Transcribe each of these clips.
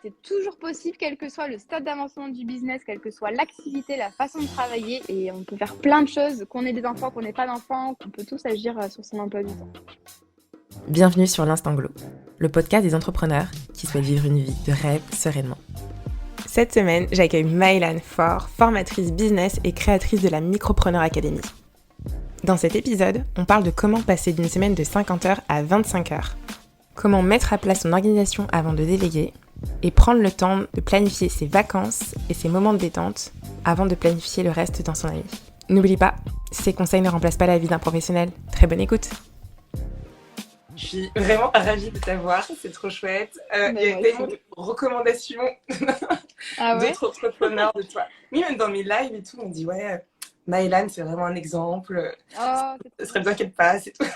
C'est toujours possible, quel que soit le stade d'avancement du business, quelle que soit l'activité, la façon de travailler. Et on peut faire plein de choses, qu'on ait des enfants, qu'on n'ait pas d'enfants, qu'on peut tous agir sur son emploi du temps. Bienvenue sur l'Instant Glow, le podcast des entrepreneurs qui souhaitent vivre une vie de rêve sereinement. Cette semaine, j'accueille Maëlane Faure, formatrice business et créatrice de la Micropreneur Academy. Dans cet épisode, on parle de comment passer d'une semaine de 50 heures à 25 heures, comment mettre à plat son organisation avant de déléguer, et prendre le temps de planifier ses vacances et ses moments de détente avant de planifier le reste dans son année. N'oublie pas, ces conseils ne remplacent pas la vie d'un professionnel. Très bonne écoute. Je suis vraiment ravie de t'avoir, c'est trop chouette. Il y a tellement de recommandations d'autres entrepreneurs de toi. Oui, même dans mes lives et tout, on dit ouais, Maëlane, c'est vraiment un exemple. Ce serait bien qu'elle passe et tout.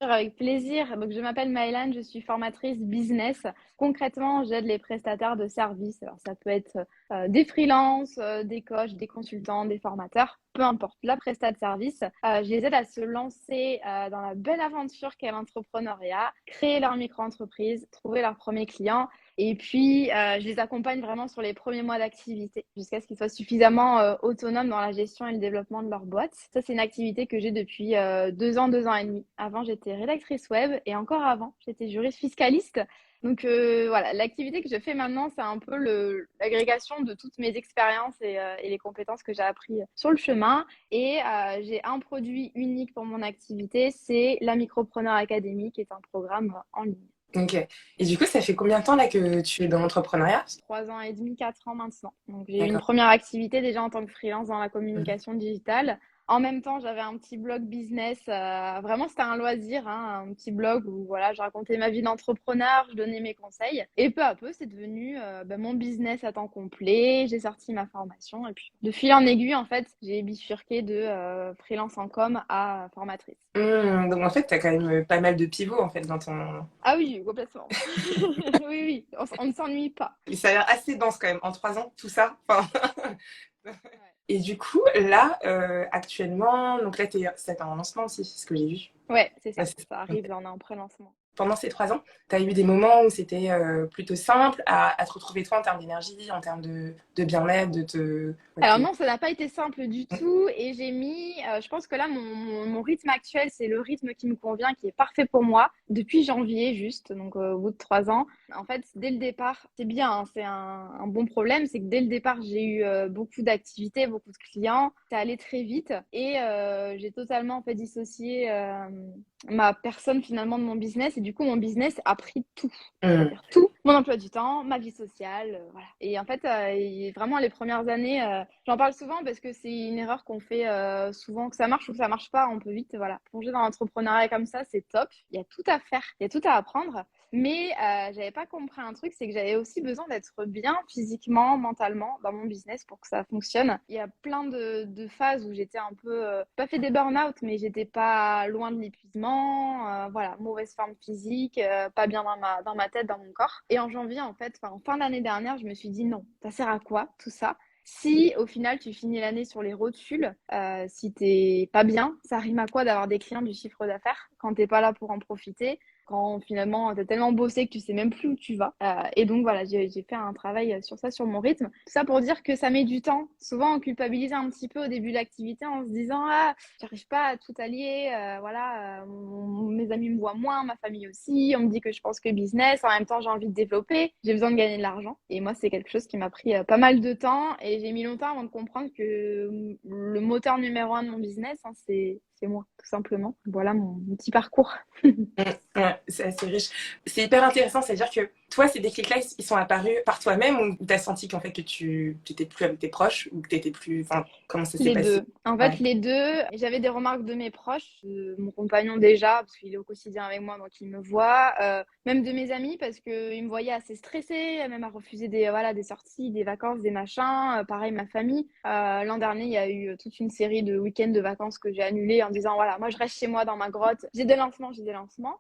Avec plaisir. Donc, je m'appelle Maëlane, je suis formatrice business. Concrètement, j'aide les prestataires de services. Alors, ça peut être des freelances, des coachs, des consultants, des formateurs, peu importe, la prestat de service. Je les aide à se lancer dans la belle aventure qu'est l'entrepreneuriat, créer leur micro-entreprise, trouver leurs premiers clients. Et puis, je les accompagne vraiment sur les premiers mois d'activité jusqu'à ce qu'ils soient suffisamment autonomes dans la gestion et le développement de leur boîte. Ça, c'est une activité que j'ai depuis 2 ans, 2 ans et demi. Avant, j'étais rédactrice web et encore avant, j'étais juriste fiscaliste. Donc voilà, l'activité que je fais maintenant, c'est un peu l'agrégation de toutes mes expériences et les compétences que j'ai apprises sur le chemin. Et j'ai un produit unique pour mon activité, c'est la Micropreneur Academy, qui est un programme en ligne. Ok. Et du coup, ça fait combien de temps là que tu es dans l'entrepreneuriat? 3 ans et demi, 4 ans maintenant. Donc, j'ai eu une première activité déjà en tant que freelance dans la communication digitale. En même temps, j'avais un petit blog business. Vraiment, c'était un loisir, hein, un petit blog où voilà, je racontais ma vie d'entrepreneur, je donnais mes conseils. Et peu à peu, c'est devenu mon business à temps complet. J'ai sorti ma formation. Et puis, de fil en aiguille, en fait, j'ai bifurqué de freelance en com à formatrice. Donc en fait, tu as quand même pas mal de pivots en fait dans ton... Ah oui, complètement. Oui, on ne s'ennuie pas. Ça a l'air assez dense quand même, en 3 ans, tout ça. Enfin... Et du coup, là, actuellement, donc là, c'est en lancement aussi, c'est ce que j'ai vu. Ouais, c'est ça. Ouais, Ça arrive, on est en pré-lancement. Pendant ces 3 ans, tu as eu des moments où c'était plutôt simple à te retrouver toi en termes d'énergie, en termes de bien-être, de te... Alors non, ça n'a pas été simple du tout et j'ai mis, je pense que là, mon rythme actuel, c'est le rythme qui me convient, qui est parfait pour moi depuis janvier juste, donc au bout de 3 ans. En fait, dès le départ, c'est bien, hein, c'est un bon problème, c'est que dès le départ, j'ai eu beaucoup d'activités, beaucoup de clients, ça allait très vite et j'ai totalement en fait dissocié ma personne finalement de mon business et du coup, mon business a pris tout. C'est-à-dire tout, mon emploi du temps, ma vie sociale, voilà. Et en fait, vraiment les premières années, j'en parle souvent parce que c'est une erreur qu'on fait souvent, que ça marche ou que ça marche pas, on peut vite, voilà, plonger dans l'entrepreneuriat comme ça, c'est top. Il y a tout à faire, il y a tout à apprendre. Mais j'avais pas compris un truc, c'est que j'avais aussi besoin d'être bien physiquement, mentalement dans mon business pour que ça fonctionne. Il y a plein de phases où j'étais un peu, pas fait des burn-out, mais j'étais pas loin de l'épuisement, voilà, mauvaise forme physique, pas bien dans ma tête, dans mon corps. Et en janvier, en fait, en fin d'année dernière, je me suis dit non, ça sert à quoi tout ça? Si au final tu finis l'année sur les rotules, si t'es pas bien, ça rime à quoi d'avoir des clients, du chiffre d'affaires quand t'es pas là pour en profiter? Quand finalement t'as tellement bossé que tu sais même plus où tu vas. Et donc voilà, j'ai fait un travail sur ça, sur mon rythme. Tout ça pour dire que ça met du temps. Souvent on culpabilise un petit peu au début de l'activité en se disant ah j'arrive pas à tout allier, voilà, mes amis me voient moins, ma famille aussi, on me dit que je pense que business, en même temps j'ai envie de développer, j'ai besoin de gagner de l'argent. Et moi c'est quelque chose qui m'a pris pas mal de temps et j'ai mis longtemps avant de comprendre que le moteur numéro 1 de mon business, hein, c'est moi, tout simplement. Voilà mon petit parcours. Ouais, c'est assez riche. C'est hyper intéressant, c'est-à-dire que toi, ces déclics-là, ils sont apparus par toi-même ou tu as senti qu'en fait que tu n'étais plus avec tes proches ou que tu étais plus... Enfin, comment ça s'est Les passé? deux. En fait, les deux. J'avais des remarques de mes proches, de mon compagnon déjà, parce qu'il est au quotidien avec moi, donc il me voit. Même de mes amis, parce qu'ils me voyaient assez stressée, même à refuser des sorties, des vacances, des machins. Pareil, ma famille. L'an dernier, il y a eu toute une série de week-ends de vacances que j'ai annulés en disant, voilà, moi je reste chez moi dans ma grotte. J'ai des lancements. Les lancements,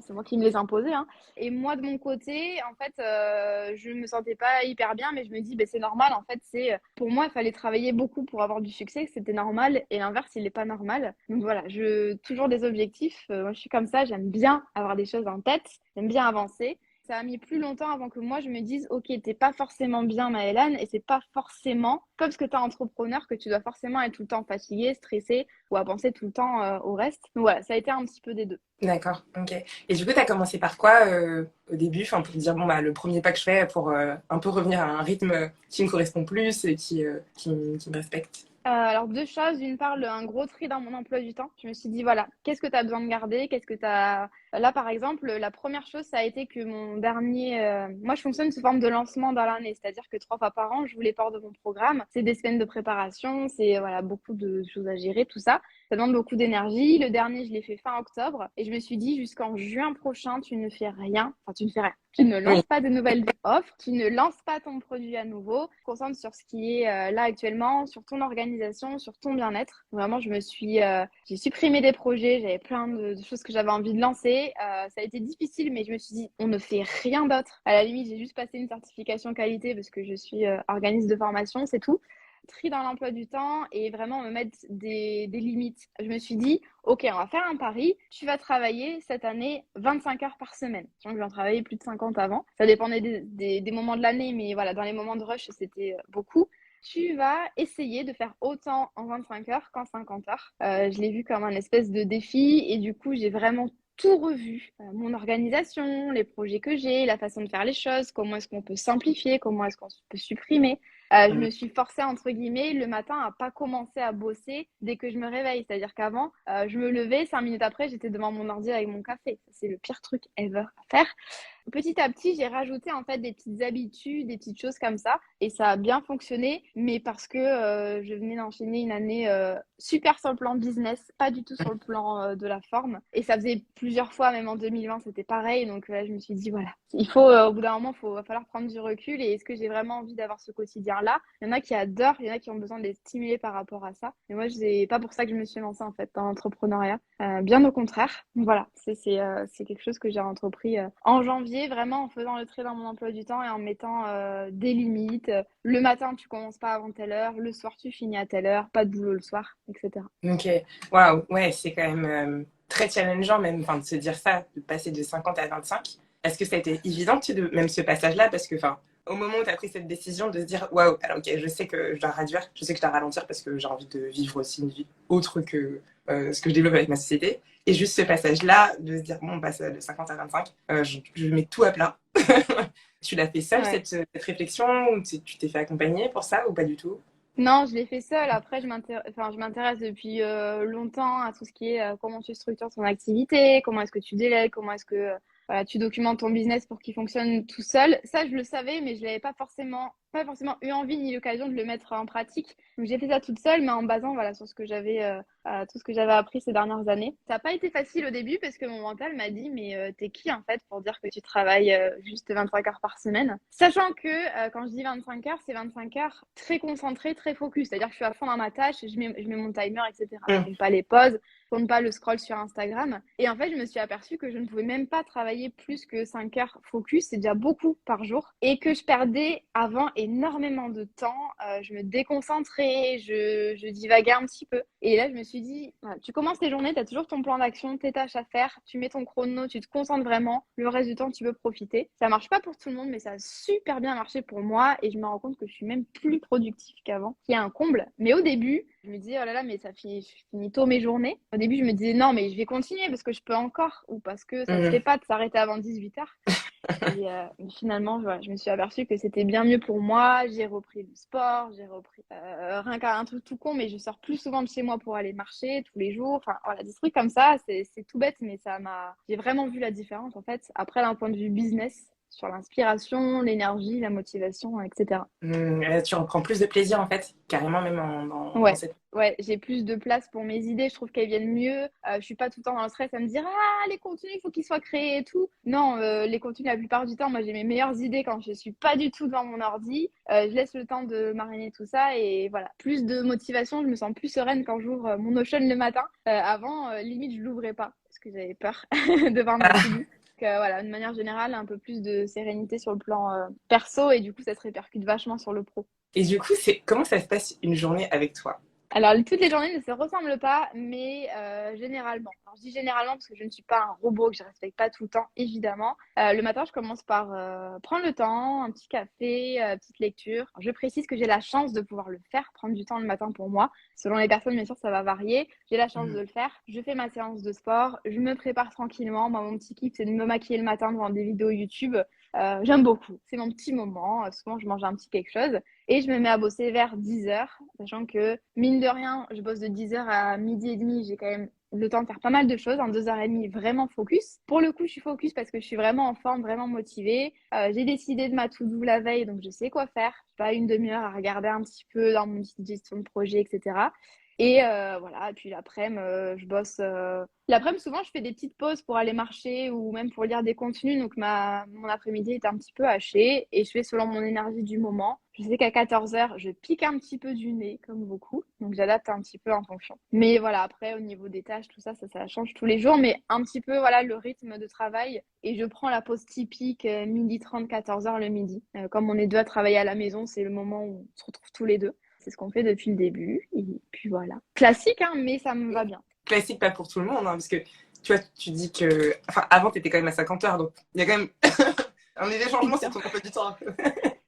c'est moi qui me les imposais, hein. Et moi, de mon côté, en fait, je me sentais pas hyper bien, mais je me dis, c'est normal. En fait, pour moi, il fallait travailler beaucoup pour avoir du succès, c'était normal. Et l'inverse, il n'est pas normal. Donc voilà, toujours des objectifs. Moi, je suis comme ça. J'aime bien avoir des choses en tête. J'aime bien avancer. Ça a mis plus longtemps avant que moi je me dise ok, t'es pas forcément bien Maëlan et c'est pas forcément comme ce que t'es entrepreneur que tu dois forcément être tout le temps fatigué, stressé ou à penser tout le temps au reste. Donc voilà, ça a été un petit peu des deux. D'accord, ok. Et du coup, tu as commencé par quoi au début, pour te dire, bon, bah, le premier pas que je fais pour un peu revenir à un rythme qui me correspond plus et qui me respecte? Alors deux choses. D'une part, un gros tri dans mon emploi du temps. Je me suis dit, voilà, qu'est-ce que tu as besoin de garder? Qu'est-ce que tu as... Là, par exemple, la première chose, ça a été que mon dernier... Moi, je fonctionne sous forme de lancement dans l'année. C'est-à-dire que 3 fois par an, je vous les porte de mon programme. C'est des semaines de préparation. C'est voilà, beaucoup de choses à gérer, tout ça. Ça demande beaucoup d'énergie. Le dernier, je l'ai fait fin octobre. Et je me suis dit, jusqu'en juin prochain, tu ne fais rien. Enfin, tu ne fais rien. Tu ne lances pas de nouvelles offres, tu ne lances pas ton produit à nouveau, concentre sur ce qui est là actuellement, sur ton organisation, sur ton bien-être. Vraiment, j'ai supprimé des projets, j'avais plein de choses que j'avais envie de lancer. Ça a été difficile, mais je me suis dit, on ne fait rien d'autre. À la limite, j'ai juste passé une certification qualité parce que je suis organisme de formation, c'est tout. Tri dans l'emploi du temps et vraiment me mettre des limites. Je me suis dit, ok, on va faire un pari, tu vas travailler cette année 25 heures par semaine. Je vais en travailler plus de 50 avant. Ça dépendait des moments de l'année, mais voilà, dans les moments de rush, c'était beaucoup. Tu vas essayer de faire autant en 25 heures qu'en 50 heures. Je l'ai vu comme un espèce de défi et du coup, j'ai vraiment tout revu. Mon organisation, les projets que j'ai, la façon de faire les choses, comment est-ce qu'on peut simplifier, comment est-ce qu'on peut supprimer. Je me suis forcée, entre guillemets, le matin à pas commencer à bosser dès que je me réveille. C'est-à-dire qu'avant, je me levais, 5 minutes après, j'étais devant mon ordi avec mon café. Ça, c'est le pire truc ever à faire. Petit à petit, j'ai rajouté en fait des petites habitudes, des petites choses comme ça. Et ça a bien fonctionné, mais parce que je venais d'enchaîner une année super sur le plan business, pas du tout sur le plan de la forme. Et ça faisait plusieurs fois, même en 2020, c'était pareil. Donc là, je me suis dit, voilà, il faut, au bout d'un moment, va falloir prendre du recul. Et est-ce que j'ai vraiment envie d'avoir ce quotidien-là? Il y en a qui adorent, il y en a qui ont besoin d'être stimulés par rapport à ça. Mais moi, c'est pas pour ça que je me suis lancée en fait dans l'entrepreneuriat. Bien au contraire. Donc voilà, c'est quelque chose que j'ai entrepris en janvier, vraiment en faisant le trait dans mon emploi du temps et en mettant des limites. Le matin, tu commences pas avant telle heure. Le soir, tu finis à telle heure. Pas de boulot le soir, etc. Ok, waouh, ouais, c'est quand même très challengeant même, de se dire ça, de passer de 50 à 25. Est-ce que ça a été évident même ce passage-là? Parce que, au moment où tu as pris cette décision de se dire, waouh, alors ok, je sais que je dois réduire, je sais que je dois ralentir parce que j'ai envie de vivre aussi une vie autre que ce que je développe avec ma société. Et juste ce passage-là, de se dire, bon, on passe de 50 à 25, je mets tout à plat. Tu l'as fait seule, Ouais. cette réflexion, ou tu t'es fait accompagner pour ça ou pas du tout? Non, je l'ai fait seule. Après, je m'intéresse depuis longtemps à tout ce qui est comment tu structures ton activité, comment est-ce que tu délègues, comment est-ce que voilà, tu documentes ton business pour qu'il fonctionne tout seul. Ça, je le savais, mais je l'avais pas forcément eu envie ni l'occasion de le mettre en pratique. Donc, j'ai fait ça toute seule, mais en basant voilà, sur ce que j'avais, tout ce que j'avais appris ces dernières années. Ça n'a pas été facile au début parce que mon mental m'a dit, mais t'es qui en fait pour dire que tu travailles juste 25 heures par semaine? Sachant que quand je dis 25 heures, c'est 25 heures très concentrées, très focus. C'est-à-dire que je suis à fond dans ma tâche, je mets mon timer, etc. Je compte pas les pauses, je compte pas le scroll sur Instagram. Et en fait, je me suis aperçue que je ne pouvais même pas travailler plus que 5 heures focus. C'est déjà beaucoup par jour. Et que je perdais avant énormément de temps. Je me déconcentrais, je divaguais un petit peu. Et là, je me suis dit, voilà, tu commences tes journées, tu as toujours ton plan d'action, tes tâches à faire, tu mets ton chrono, tu te concentres vraiment. Le reste du temps, tu peux profiter. Ça marche pas pour tout le monde, mais ça a super bien marché pour moi. Et je me rends compte que je suis même plus productive qu'avant, qui est un comble. Mais au début, je me disais, oh là là, mais je finis tôt mes journées. Au début, je me disais, non, mais je vais continuer parce que je peux encore ou parce que ça se fait pas de s'arrêter avant 18 heures. Et finalement, voilà, je me suis aperçue que c'était bien mieux pour moi. J'ai repris le sport, j'ai repris rien qu'un truc tout con, mais je sors plus souvent de chez moi pour aller marcher tous les jours. Enfin, voilà, des trucs comme ça, c'est tout bête, mais j'ai vraiment vu la différence en fait. Après, d'un point de vue business, sur l'inspiration, l'énergie, la motivation, etc. Tu reprends plus de plaisir en fait, carrément même dans Ouais, cette... ouais, j'ai plus de place pour mes idées, je trouve qu'elles viennent mieux. Je suis pas tout le temps dans le stress à me dire ah les contenus, il faut qu'ils soient créés et tout. Non, les contenus la plupart du temps, moi j'ai mes meilleures idées quand je suis pas du tout devant mon ordi. Je laisse le temps de mariner tout ça et voilà, plus de motivation, je me sens plus sereine quand j'ouvre mon Notion le matin. Avant, limite je l'ouvrais pas parce que j'avais peur de voir mes to-do. Donc, voilà, de manière générale, un peu plus de sérénité sur le plan perso et du coup ça se répercute vachement sur le pro. Et du coup, comment ça se passe une journée avec toi? Alors, toutes les journées ne se ressemblent pas, mais généralement. Alors, je dis généralement parce que je ne suis pas un robot, que je ne respecte pas tout le temps, évidemment. Le matin, je commence par prendre le temps, un petit café, petite lecture. Alors, je précise que j'ai la chance de pouvoir le faire, prendre du temps le matin pour moi. Selon les personnes, bien sûr, ça va varier. J'ai la chance de le faire. Je fais ma séance de sport, je me prépare tranquillement. Moi, mon petit kiff, c'est de me maquiller le matin devant des vidéos YouTube. J'aime beaucoup. C'est mon petit moment. Souvent, je mange un petit quelque chose. Et je me mets à bosser vers 10h, sachant que, mine de rien, je bosse de 10h à midi et demi. J'ai quand même le temps de faire pas mal de choses en 2h30, vraiment focus. Pour le coup, je suis focus parce que je suis vraiment en forme, vraiment motivée. J'ai décidé de ma to-do la veille, donc je sais quoi faire. Je pas une demi-heure à regarder un petit peu dans mon petite gestion de projet, etc. Et voilà, et puis l'après-midi, je bosse. L'après-midi, souvent, je fais des petites pauses pour aller marcher ou même pour lire des contenus. Donc, mon après-midi est un petit peu haché et je fais selon mon énergie du moment. Je sais qu'à 14h, je pique un petit peu du nez, comme beaucoup. Donc, j'adapte un petit peu en fonction. Mais voilà, après, au niveau des tâches, tout ça, ça change tous les jours. Mais un petit peu, voilà, le rythme de travail. Et je prends la pause typique, 12h30, 14h le midi. Comme on est deux à travailler à la maison, c'est le moment où on se retrouve tous les deux. C'est ce qu'on fait depuis le début. Et puis voilà. Classique, hein, mais ça me va bien. Classique, pas pour tout le monde, hein, parce que tu vois, tu dis que. Enfin, avant, tu étais quand même à 50 heures, donc il y a quand même. On est des changements sur ton emploi du temps.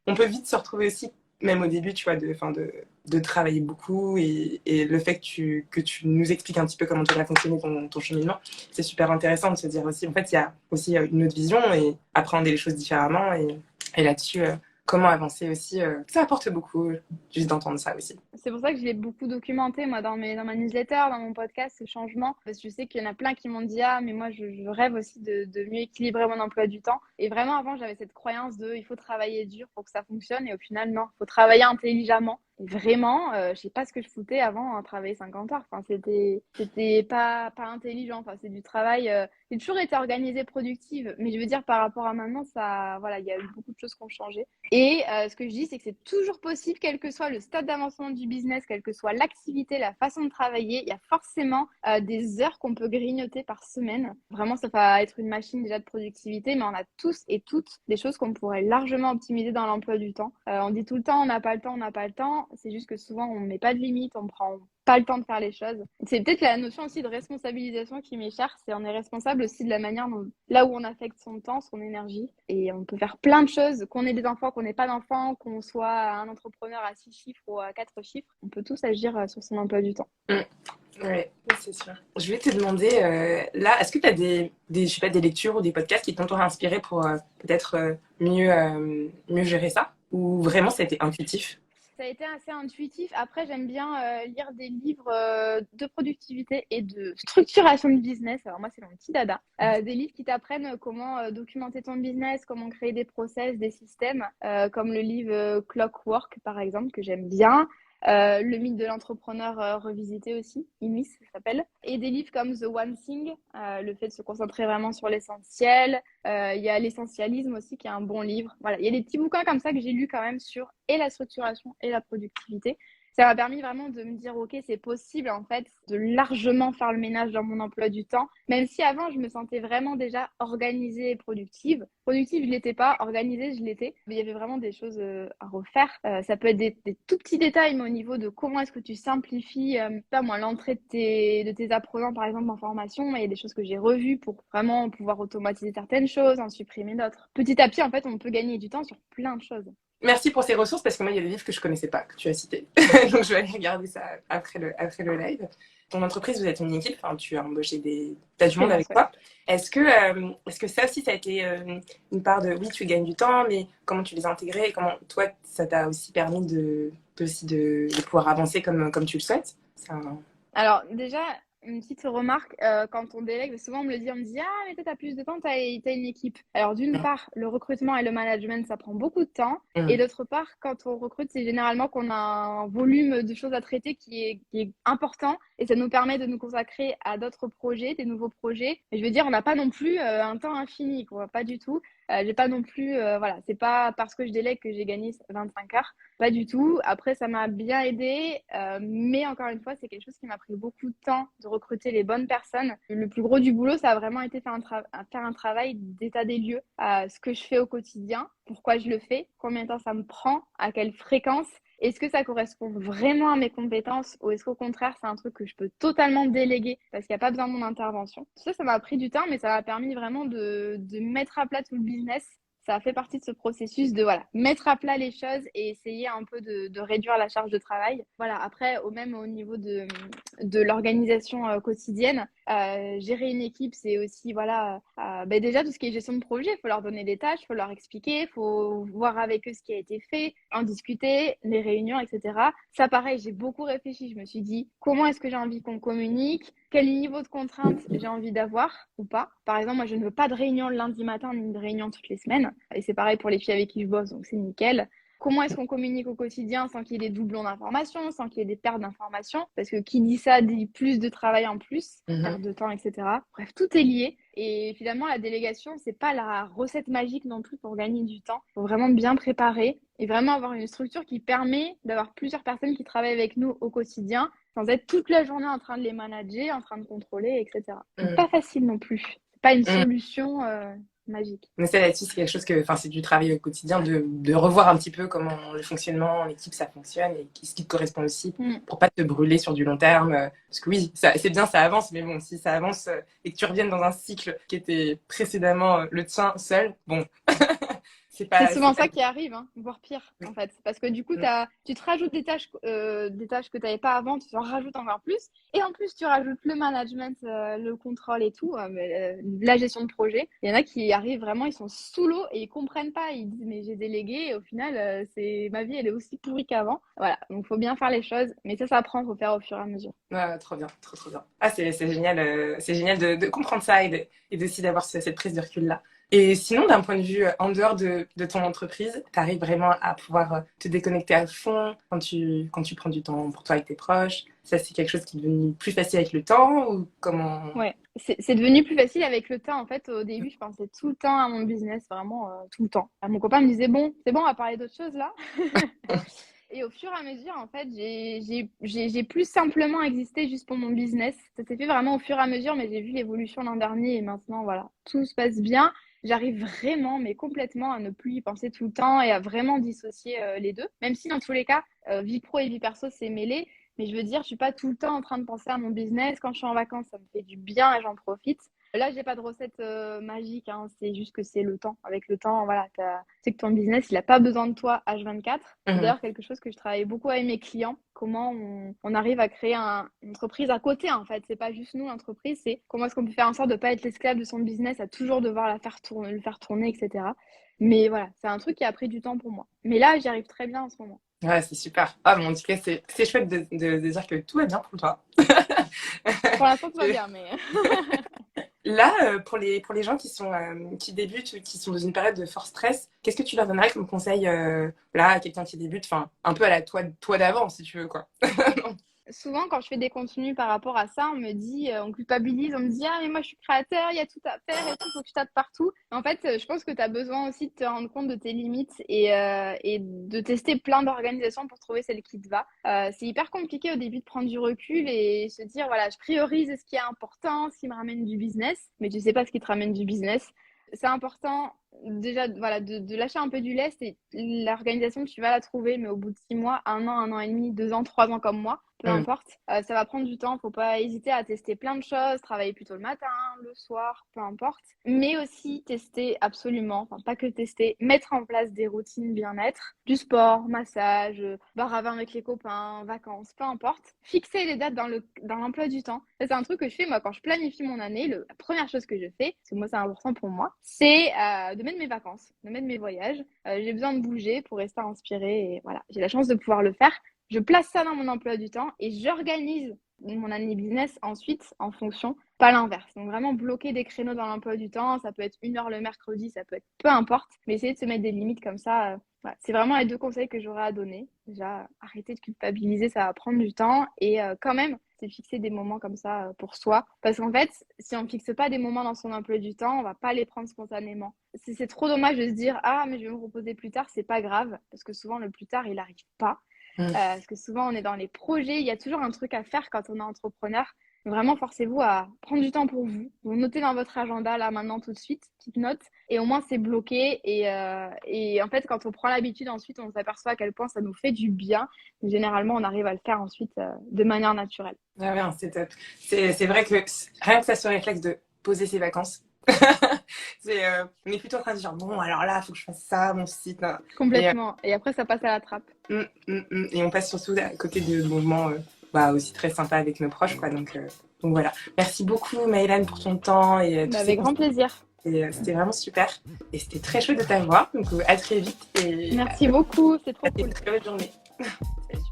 On peut vite se retrouver aussi, même au début, tu vois, de travailler beaucoup et le fait que tu nous expliques un petit peu comment tu as fonctionné ton cheminement, c'est super intéressant de se dire aussi, en fait, il y a aussi une autre vision et appréhender les choses différemment et là-dessus, comment avancer aussi, ça apporte beaucoup juste d'entendre ça aussi. C'est pour ça que je l'ai beaucoup documenté, moi, dans ma newsletter, dans mon podcast, ce changement. Parce que je sais qu'il y en a plein qui m'ont dit, ah, mais moi, je rêve aussi de mieux équilibrer mon emploi du temps. Et vraiment, avant, j'avais cette croyance il faut travailler dur pour que ça fonctionne. Et au final, non, il faut travailler intelligemment. Et vraiment, je sais pas ce que je foutais avant, hein, travailler 50 heures. Enfin, c'était pas intelligent. Enfin, c'est du travail. J'ai toujours été organisée, productive. Mais je veux dire, par rapport à maintenant, voilà, il y a eu beaucoup de choses qui ont changé. Et ce que je dis, c'est que c'est toujours possible, quel que soit le stade d'avancement du business, quelle que soit l'activité, la façon de travailler, il y a forcément des heures qu'on peut grignoter par semaine. Vraiment, ça va être une machine déjà de productivité, mais on a tous et toutes des choses qu'on pourrait largement optimiser dans l'emploi du temps. On dit tout le temps, on n'a pas le temps, on n'a pas le temps. C'est juste que souvent, on ne met pas de limite, on prend pas le temps de faire les choses. C'est peut-être la notion aussi de responsabilisation qui m'échappe. C'est on est responsable aussi de la manière là où on affecte son temps, son énergie. Et on peut faire plein de choses, qu'on ait des enfants, qu'on n'ait pas d'enfants, qu'on soit un entrepreneur à 6 chiffres ou à 4 chiffres. On peut tous agir sur son emploi du temps. Oui, c'est sûr. Je voulais te demander, là, est-ce que tu as je sais pas, des lectures ou des podcasts qui t'ont inspiré pour peut-être mieux gérer ça? Ou vraiment ça a été intuitif? Ça a été assez intuitif. Après, j'aime bien lire des livres de productivité et de structuration de business. Alors moi, c'est mon petit dada. Des livres qui t'apprennent comment documenter ton business, comment créer des process, des systèmes, comme le livre Clockwork, par exemple, que j'aime bien. Le mythe de l'entrepreneur revisité aussi, IMIS, ça s'appelle. Et des livres comme The One Thing, le fait de se concentrer vraiment sur l'essentiel. Il y a l'essentialisme aussi, qui est un bon livre. Voilà, il y a des petits bouquins comme ça que j'ai lus quand même sur et la structuration et la productivité. Ça m'a permis vraiment de me dire, OK, c'est possible en fait de largement faire le ménage dans mon emploi du temps, même si avant, je me sentais vraiment déjà organisée et productive. Productive, je l'étais pas. Organisée, je l'étais. Mais il y avait vraiment des choses à refaire. Ça peut être des tout petits détails, mais au niveau de comment est-ce que tu simplifies, pas moi, l'entrée de tes apprenants, par exemple, en formation. Il y a des choses que j'ai revues pour vraiment pouvoir automatiser certaines choses, en supprimer d'autres. Petit à petit, en fait, on peut gagner du temps sur plein de choses. Merci pour ces ressources parce que moi, il y a des livres que je connaissais pas, que tu as cités. Donc, je vais aller regarder ça après le live. Ton entreprise, vous êtes une équipe, enfin, tu as embauché t'as du monde avec toi. Est-ce que ça aussi, ça a été une part de, oui, tu gagnes du temps, mais comment tu les as intégrés et comment, toi, ça t'a aussi permis de pouvoir avancer comme tu le souhaites? Alors, déjà, une petite remarque, quand on délègue, souvent on me dit, ah, mais toi, t'as plus de temps, t'as une équipe. Alors, d'une part, le recrutement et le management, ça prend beaucoup de temps. Et d'autre part, quand on recrute, c'est généralement qu'on a un volume de choses à traiter qui est important. Et ça nous permet de nous consacrer à d'autres projets, des nouveaux projets. Mais je veux dire, on n'a pas non plus un temps infini, quoi. Pas du tout. J'ai pas non plus, voilà, c'est pas parce que je délègue que j'ai gagné 25 heures. Pas du tout. Après, ça m'a bien aidé, mais encore une fois, c'est quelque chose qui m'a pris beaucoup de temps de recruter les bonnes personnes. Le plus gros du boulot, ça a vraiment été faire un travail d'état des lieux, ce que je fais au quotidien, pourquoi je le fais, combien de temps ça me prend, à quelle fréquence. Est-ce que ça correspond vraiment à mes compétences ou est-ce qu'au contraire, c'est un truc que je peux totalement déléguer parce qu'il n'y a pas besoin de mon intervention? Tout ça, ça m'a pris du temps, mais ça m'a permis vraiment de mettre à plat tout le business. Ça a fait partie de ce processus de voilà, mettre à plat les choses et essayer un peu de réduire la charge de travail. Voilà, après, même au niveau de l'organisation quotidienne, gérer une équipe, c'est aussi voilà, déjà tout ce qui est gestion de projet, il faut leur donner des tâches, il faut leur expliquer, il faut voir avec eux ce qui a été fait, en discuter, les réunions, etc. Ça, pareil, j'ai beaucoup réfléchi. Je me suis dit, comment est-ce que j'ai envie qu'on communique? Quel niveau de contrainte j'ai envie d'avoir ou pas? Par exemple, moi, je ne veux pas de réunion le lundi matin ni de réunion toutes les semaines. Et c'est pareil pour les filles avec qui je bosse, donc c'est nickel. Comment est-ce qu'on communique au quotidien sans qu'il y ait des doublons d'informations, sans qu'il y ait des pertes d'informations? Parce que qui dit ça dit plus de travail en plus, perte de temps, etc. Bref, tout est lié. Et finalement, la délégation, c'est pas la recette magique non plus pour gagner du temps. Il faut vraiment bien préparer et vraiment avoir une structure qui permet d'avoir plusieurs personnes qui travaillent avec nous au quotidien sans être toute la journée en train de les manager, en train de contrôler, etc. Donc, pas facile non plus. C'est pas une solution magique. Mais ça, là-dessus, c'est quelque chose que, enfin, c'est du travail au quotidien de revoir un petit peu comment le fonctionnement, l'équipe, ça fonctionne et ce qui te correspond aussi pour pas te brûler sur du long terme. Parce que oui, c'est bien, ça avance, mais bon, si ça avance et que tu reviennes dans un cycle qui était précédemment le tien seul, bon, c'est souvent ça qui arrive, hein, voire pire, en fait. Parce que du coup, tu te rajoutes des tâches que tu n'avais pas avant, tu en rajoutes encore plus. Et en plus, tu rajoutes le management, le contrôle et tout, la gestion de projet. Il y en a qui arrivent vraiment, ils sont sous l'eau et ils comprennent pas. Ils disent, mais j'ai délégué. Et au final, ma vie, elle est aussi pourrie qu'avant. Voilà, donc il faut bien faire les choses. Mais ça s'apprend, il faut faire au fur et à mesure. Ouais, trop bien, trop bien. Ah, c'est génial, c'est génial de comprendre ça et aussi d'avoir cette prise de recul-là. Et sinon, d'un point de vue en dehors de ton entreprise, tu arrives vraiment à pouvoir te déconnecter à fond quand tu prends du temps pour toi avec tes proches. Ça, c'est quelque chose qui est devenu plus facile avec le temps ou comment? Ouais, c'est devenu plus facile avec le temps. En fait, au début, je pensais tout le temps à mon business, vraiment tout le temps. Mon copain me disait, bon, c'est bon, on va parler d'autre chose là. Et au fur et à mesure, en fait, j'ai plus simplement existé juste pour mon business. Ça s'est fait vraiment au fur et à mesure, mais j'ai vu l'évolution l'an dernier et maintenant, voilà, tout se passe bien. J'arrive vraiment, mais complètement, à ne plus y penser tout le temps et à vraiment dissocier les deux. Même si dans tous les cas, vie pro et vie perso, c'est mêlé. Mais je veux dire, je suis pas tout le temps en train de penser à mon business. Quand je suis en vacances, ça me fait du bien et j'en profite. Là, j'ai pas de recette magique, hein. C'est juste que c'est le temps. Avec le temps, voilà, c'est que ton business, il a pas besoin de toi H24. C'est d'ailleurs quelque chose que je travaille beaucoup avec mes clients. Comment on arrive à créer une entreprise à côté, en fait. C'est pas juste nous, l'entreprise, c'est comment est-ce qu'on peut faire en sorte de pas être l'esclave de son business, à toujours devoir le faire tourner, etc. Mais voilà, c'est un truc qui a pris du temps pour moi. Mais là, j'y arrive très bien en ce moment. Ouais, c'est super. Ah, mais en tout cas, c'est chouette de dire que tout va bien pour toi. Pour l'instant, tout va bien, mais... Là, pour les gens qui débutent ou qui sont dans une période de fort stress, qu'est-ce que tu leur donnerais comme conseil là, à quelqu'un qui débute, enfin, un peu à la toi d'avant, si tu veux, quoi. Souvent, quand je fais des contenus par rapport à ça, on me dit, on culpabilise, on me dit, ah, mais moi, je suis créateur, il y a tout à faire et tout, faut que je tape partout. En fait, je pense que tu as besoin aussi de te rendre compte de tes limites et de tester plein d'organisations pour trouver celle qui te va. C'est hyper compliqué au début de prendre du recul et se dire, voilà, je priorise ce qui est important, ce qui me ramène du business, mais tu sais pas ce qui te ramène du business. C'est important déjà voilà, de lâcher un peu du lest et l'organisation, tu vas la trouver, mais au bout de 6 mois, 1 an et demi, 2 ans, 3 ans comme moi, peu importe. Ça va prendre du temps, faut pas hésiter à tester plein de choses, travailler plutôt le matin, le soir, peu importe. Mais aussi tester absolument, enfin pas que tester, mettre en place des routines bien-être, du sport, massage, bar à vin avec les copains, vacances, peu importe. Fixer les dates dans l'emploi du temps. Ça, c'est un truc que je fais moi quand je planifie mon année. La première chose que je fais, parce que moi c'est important pour moi, c'est de mettre mes vacances, de mettre mes voyages. J'ai besoin de bouger pour rester inspirée et voilà, j'ai la chance de pouvoir le faire. Je place ça dans mon emploi du temps et j'organise mon année business ensuite en fonction, pas l'inverse. Donc vraiment bloquer des créneaux dans l'emploi du temps, ça peut être 1 heure le mercredi, ça peut être peu importe, mais essayer de se mettre des limites comme ça. Voilà. C'est vraiment les 2 conseils que j'aurais à donner. Déjà, arrêter de culpabiliser, ça va prendre du temps et quand même, c'est fixer des moments comme ça pour soi. Parce qu'en fait, si on ne fixe pas des moments dans son emploi du temps, on va pas les prendre spontanément. C'est trop dommage de se dire « Ah, mais je vais me reposer plus tard », c'est pas grave. Parce que souvent, le plus tard, il n'arrive pas. Parce que souvent, on est dans les projets. Il y a toujours un truc à faire quand on est entrepreneur. Vraiment, forcez-vous à prendre du temps pour vous. Vous notez dans votre agenda, là, maintenant, tout de suite, petite note. Et au moins, c'est bloqué. Et en fait, quand on prend l'habitude, ensuite, on s'aperçoit à quel point ça nous fait du bien. Et généralement, on arrive à le faire ensuite de manière naturelle. Ah ouais, c'est top. C'est vrai que rien que ça se réflexe de poser ses vacances. On est plutôt en train de dire bon, alors là, il faut que je fasse ça, mon site. Complètement. Et après, ça passe à la trappe. Et on passe surtout à côté de moments aussi très sympas avec nos proches, quoi. Donc voilà. Merci beaucoup, Maëlane, pour ton temps et tous ces Avec grand plaisir. Et c'était vraiment super. Et c'était très chouette de t'avoir. Donc à très vite. Et Merci beaucoup, c'est trop cool. Une très bonne journée. Salut.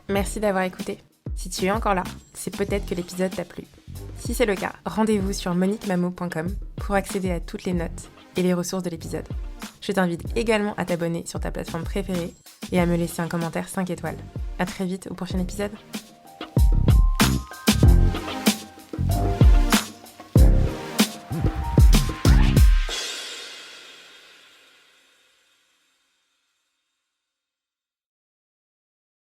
Merci d'avoir écouté. Si tu es encore là, c'est peut-être que l'épisode t'a plu. Si c'est le cas, rendez-vous sur moniquemamo.com pour accéder à toutes les notes et les ressources de l'épisode. Je t'invite également à t'abonner sur ta plateforme préférée et à me laisser un commentaire 5 étoiles. À très vite au prochain épisode.